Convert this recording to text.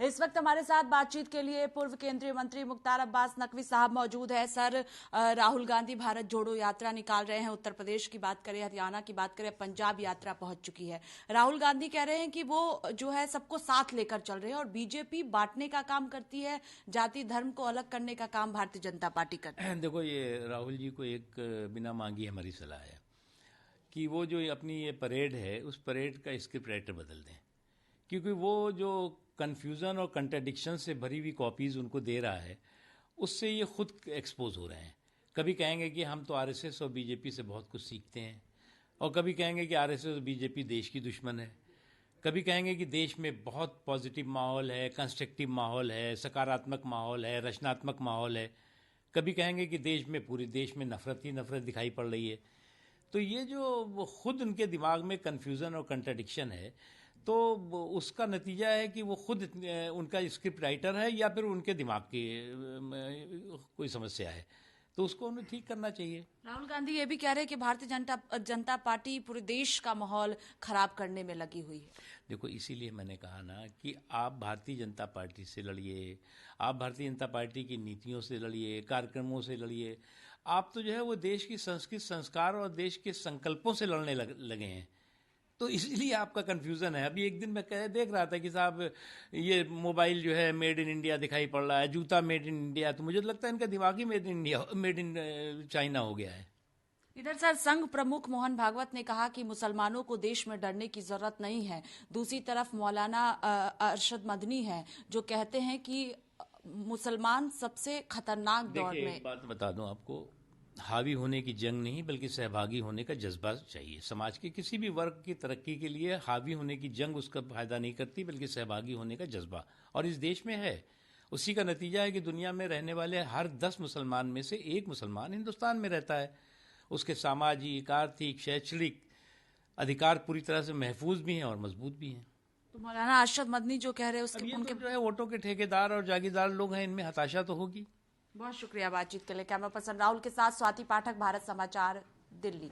इस वक्त हमारे साथ बातचीत के लिए पूर्व केंद्रीय मंत्री मुख्तार अब्बास नकवी साहब मौजूद है। सर, राहुल गांधी भारत जोड़ो यात्रा निकाल रहे हैं। उत्तर प्रदेश की बात करें, हरियाणा की बात करें, पंजाब यात्रा पहुंच चुकी है। राहुल गांधी कह रहे हैं कि वो जो है सबको साथ लेकर चल रहे हैं और बीजेपी बांटने का काम करती है, जाति धर्म को अलग करने का काम भारतीय जनता पार्टी करती है। देखो, ये राहुल जी को एक बिना मांगी हमारी सलाह है कि वो जो अपनी ये परेड है उस परेड का स्क्रिप्ट राइटर बदल दें, क्योंकि वो जो कन्फ्यूज़न और कंट्राडिक्शन से भरी हुई कॉपीज़ उनको दे रहा है उससे ये खुद एक्सपोज हो रहे हैं। कभी कहेंगे कि हम तो आरएसएस और बीजेपी से बहुत कुछ सीखते हैं, और कभी कहेंगे कि आरएसएस और बीजेपी देश की दुश्मन है। कभी कहेंगे कि देश में बहुत पॉजिटिव माहौल है, कंस्ट्रक्टिव माहौल है, सकारात्मक माहौल है, रचनात्मक माहौल है। कभी कहेंगे कि देश में, पूरे देश में नफरत ही नफरत दिखाई पड़ रही है। तो ये जो वो खुद उनके दिमाग में कन्फ्यूज़न और कंट्राडिक्शन है, तो उसका नतीजा है कि वो खुद उनका स्क्रिप्ट राइटर है या फिर उनके दिमाग की कोई समस्या है, तो उसको उन्हें ठीक करना चाहिए। राहुल गांधी ये भी कह रहे हैं कि भारतीय जनता पार्टी पूरे देश का माहौल खराब करने में लगी हुई है। देखो, इसीलिए मैंने कहा ना कि आप भारतीय जनता पार्टी से लड़िए, आप भारतीय जनता पार्टी की नीतियों से लड़िए, कार्यक्रमों से लड़िए। आप तो जो है वो देश की संस्कृति, संस्कार और देश के संकल्पों से लड़ने लगे हैं। तो इसलिए आपका कन्फ्यूज़न है। अभी एक दिन मैं देख रहा था कि साहब ये मोबाइल जो है मेड इन इंडिया दिखाई पड़ रहा है, जूता मेड इन इंडिया, तो मुझे तो लगता है इनका दिमाग he made in India, made in China हो गया है। इधर सर, संघ प्रमुख मोहन भागवत ने कहा कि मुसलमानों को देश में डरने की जरूरत नहीं है। दूसरी तरफ मौलाना अरशद मदनी है जो कहते हैं कि मुसलमान सबसे खतरनाक दौर में। एक बात बता दूं आपको, हावी होने की जंग नहीं बल्कि सहभागी होने का जज्बा चाहिए। समाज के किसी भी वर्ग की तरक्की के लिए हावी होने की जंग उसका फायदा नहीं करती, बल्कि सहभागी होने का जज्बा, और इस देश में है। उसी का नतीजा है कि दुनिया में रहने वाले हर 10 मुसलमान में से एक मुसलमान हिंदुस्तान में रहता है। उसके सामाजिक, आर्थिक, शैक्षणिक अधिकार पूरी तरह से महफूज भी हैं और मजबूत भी हैं। तो मौलाना अरशद मदनी जो कह रहे हैं उसके उनके जो है वोटों के ठेकेदार और जागीरदार लोग हैं, इनमें हताशा तो होगी। बहुत शुक्रिया बातचीत के लिए। कैमरा पर्सन राहुल के साथ स्वाति पाठक, भारत समाचार, दिल्ली।